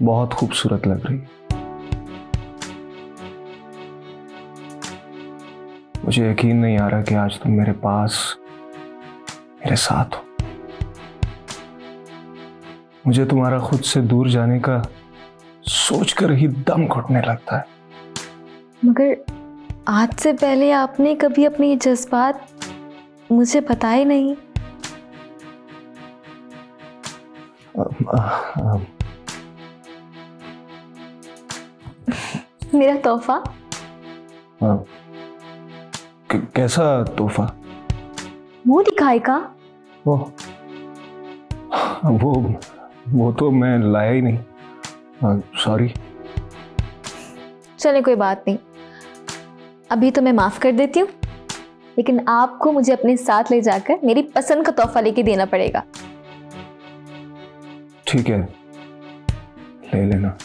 बहुत खूबसूरत लग रही है। मुझे यकीन नहीं आ रहा कि आज तुम मेरे पास, मेरे साथ हो। मुझे तुम्हारा खुद से दूर जाने का सोचकर ही दम घुटने लगता है। मगर आज से पहले आपने कभी अपने ये जज्बात मुझे बताए नहीं। मेरा तोहफा। कैसा तोहफा? मुंह दिखाए का। वो तो मैं लाया ही नहीं। सॉरी। चले कोई बात नहीं, अभी तो मैं माफ कर देती हूँ, लेकिन आपको मुझे अपने साथ ले जाकर मेरी पसंद का तोहफा लेके देना पड़ेगा। ठीक है, ले लेना।